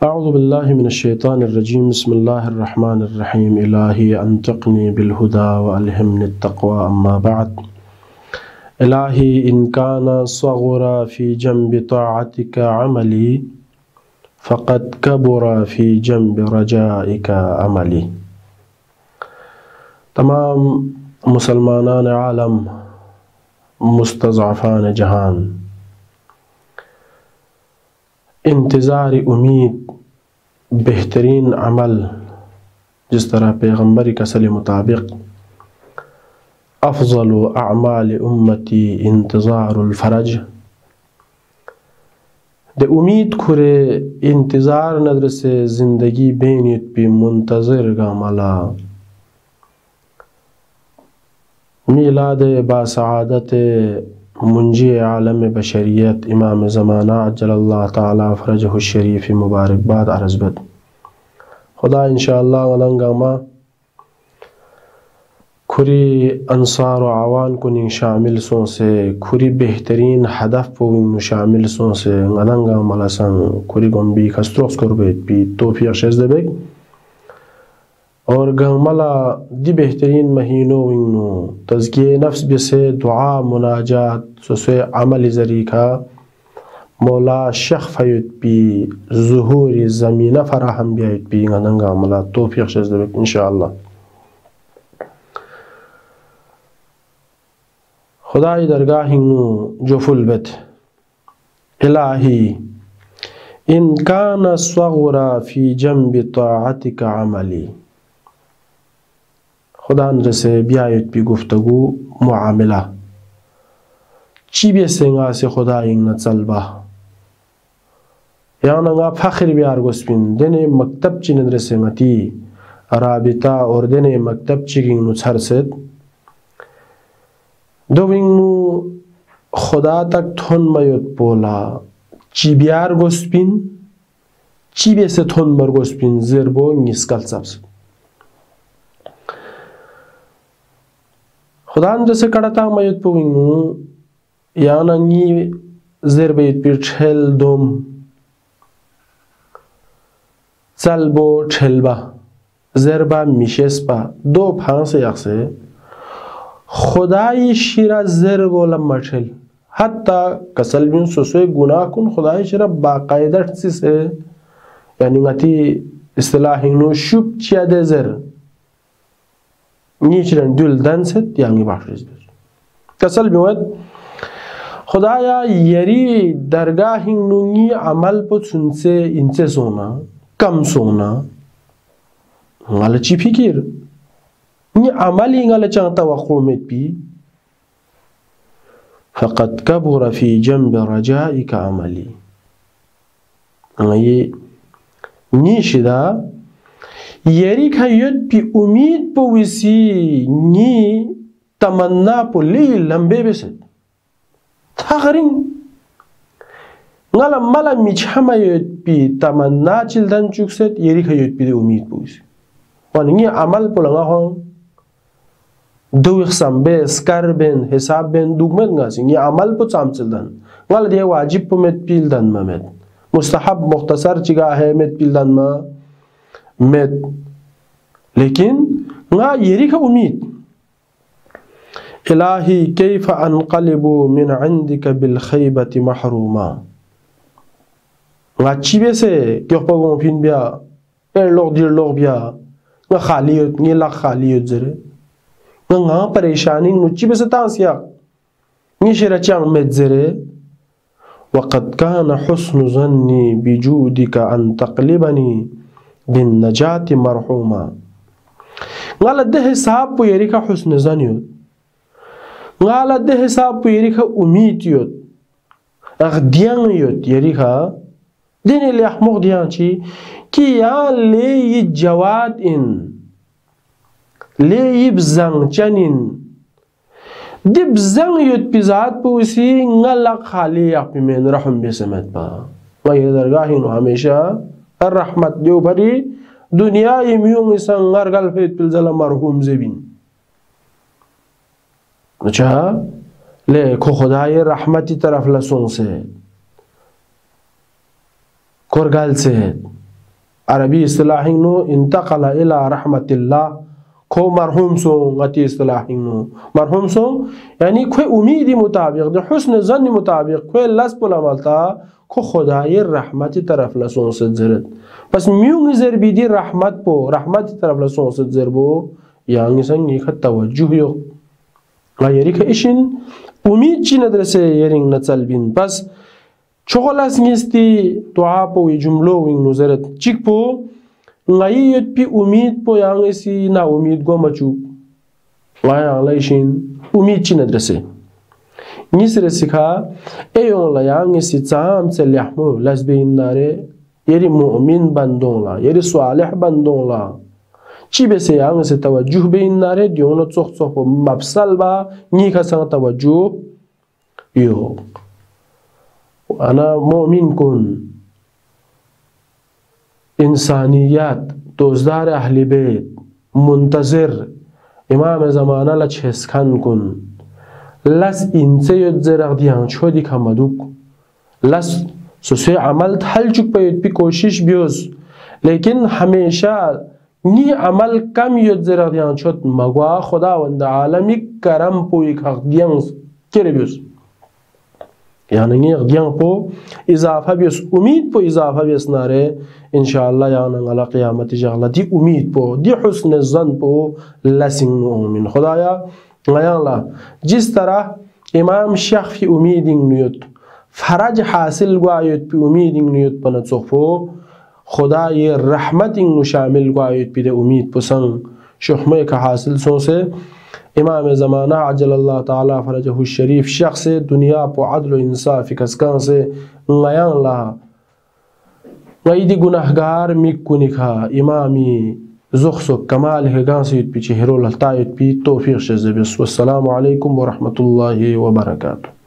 अऊज़ु बिल्लाहि मिनश्शैतानिर्रजीम बिस्मिल्लाहिर्रहमानिर्रहीम इलाही अंतिक़नी बिलहुदा व अल्हिमनित्तक़वा अम्मा बअद। इलाही इन काना सग़ुरा फ़ी जंबि ताअतिका अमली फ़क़द कबुरा फ़ी जंबि रजाइका अमली। तमाम मुसलमानान आलम, मुस्तज़अफ़ान जहान, इंतज़ार उम्मीद बेहतरीन अमल, जिस तरह पैगम्बरी कसले मुताबिक अफ़ज़लु अअमाल उम्मती इंतज़ारुल फ़रज, दे उम्मीद खुरे इंतज़ार नदर से ज़िंदगी बेनित पी मुंतज़िर गामला। मीलाद बासआदत मुंजी आलम बशरियत इमाम ज़माना अज्जलल्लाह ताला फ़रजहु शरीफ़ मुबारकबाद अर्ज़बत। खुदा इंशाअल्लाह वलंगामा खुरी अंसार व आवान को निंग शामिल सों से खुरी बेहतरीन हदफ पोविंग शामिल सों से गनंगा मलसन खुरी गंबी खस्त्रोस करबेत पी तौफीक शेज़देबेक और गमला दी बेहतरीन महीनों विंगनो तज़किये नफ्स बिसे दुआ मुनाजात सुसे अमल ज़रीका मौला शख फयुत पी ज़ुहूरी ज़मीना फराहम बियात पी गनंगा मला तौफीक शेज़देबेक इंशाअल्लाह। खुदाई दरगाह हिंगनो जो फुलबत इलाही इन काना सग़ुरा फ़ी जंबि ताअतिका अमली। खुदा से बियात पी गुफ्तगू मुआमिला चीबे सेंगा से खुदा इंग चलबा यानंगा फ़ख्र बियार गोस्पिन देने मकतब ची नदर से मती राबिता और देने मकतब चिगिंग नु छरसत दोविंगनु खुदा तक थोन मयोत पोला चीबियार गोस्पिन चीबे से थोन मर गोस्पिन ज़िरबो निस्कल सबस खुदा जैसे कड़ता मयत पोविंगनु यानंगी ज़िरबेत पी ठेल दोम चलबो ठेलबा ज़िरबा मिशेस्पा दो फांस यासे खुदाई शिरा ज़िरबो लम्मा ठेल हत्ता कसल बिन सुसुए गुनाह कुन खुदाई शिरा बाकायदा से यानी गति इस्तिलाहिंगनु शुभ चियादे ज़िर नीचरन दुल दंसत यांगी बाखरिज कसल बिवत खुदाया यरी दरगाहिंगनुंगी अमल पुत सुनसे इनसे सोना कम सोना ngala ci fikir ni amali ngala chanta wa khomet pi faqad kabura fi jambi rajaika amali ngaye ni shida yeri khayot pi umid po wisi ni tamanna po li lambe beset thagarin ngala mala mi chamayot pi tamanna childan chukset yeri khayot pi umid po wisi wan ni amal po langa hong do sambe skarben hisab ben dugmet ngasi ni amal po cham childan ngala de wajib po met pildan mamet mustahab mukhtasar chiga hai met pildan ma met लेकिन ना येरी का उम्मीद इलाही कैफ़ अनक़लिबु मिन Indica bill खैबति महरूमा ना चीबे से क्यों पगों fin बिया लोग दिर लोग बिया ना खालियत ये लाख खालियत जरे ना परेशानी नु चीबे से तांसिया ये शरचांग में जरे वक़द कान हुस्न ज़न्नी बिजूदिका अन तक़लिबनी बिन नजाति मरहूमा ngala de hisab po yeri ka husn zan yot ngala de hisab po yeri ka umid yot agdiyan yot yeri ka dine li ahmog diyan chi ki ya le yi jawad in le yi bzang chanin dib zang yot pizat po usi ngala khali yak pi men rahum besamat pa wa dargahin हमेशा الرحمت जो भरी दुनिया इमियों संगर गल फेत पिलजला मरहूम ज़ेबिन अच्छा ले खो खुदाई रहमती तरफ लसों से कोरगल से Arabi istilahin no intaqala ila rahmatillah ko marhum so ngati istilahin no marhum so yani koy umidi mutabiq de husn zanni mutabiq koy las pola malta ko khudayi rahmati taraf la son se zeret pas miung zer bidi rahmat po rahmati taraf la son se zerbo yang sangi khat tawajjuh yo gayri ka ishin umid chi nadrese yering na talbin pas chogolas ngisti dua po jumlo wing no zeret chik po ngai yot pi umid po yang isi na umid go machu waya laishin umid chi nadrese nisre sikha eyon la yang isi cham celyahmu lasbein nare yeri mu'min bandong la yeri salih bandong la chi bese yang isi tawajjuh bein nare diongno chok chok po mabsal ba ni ka sang tawajjuh yo ana mu'min kun इंसानियत दोजदार Ahli बैत मुंतज़िर इमाम ज़माना ला छेसखान कुन लस इनसे युद्ज़र अगदियां छोड़ी खमदुक लस सुसे अमल थल चुक पे भी कोशिश बियोस लेकिन हमेशा नी अमल कम युद्ज़र अगदियां छोट मगवा खुदा वंद आलमी करम पोई खगदियां केरे बियोस यानी अगदियां पो इजाफा बियोस उम्मीद पो इजाफा बियोस नारे इंशाअल्लाह याना अला क़यामत जगला दी उम्मीद पो दी हुस्न ज़न पो लसिंग मुमिन खुदाया गयाला जिस तरह इमाम शफ़ी उम्मीदिंग नियत फरज हासिल गुआयत पे उम्मीदिंग नियत पन चोफो खुदा ये रहमतिंग नु शामिल गुआयत पे उम्मीद पसंग शुहमे का हासिल सो से इमाम ज़माना अजल्लाह ताला फरजहु शरीफ शख्स दुनिया पो अदल इंसाफ कसकान से गयाला वैदी गुनाहगार मिकुनिखा इमामी ज़ुख्सो कमाल है गांसियत पीछे हेरोल हल्तायत पी तौफीक से ज़बिस वस्सलामु अलैकुम व रहमतुल्लाहि व बरकातुहू।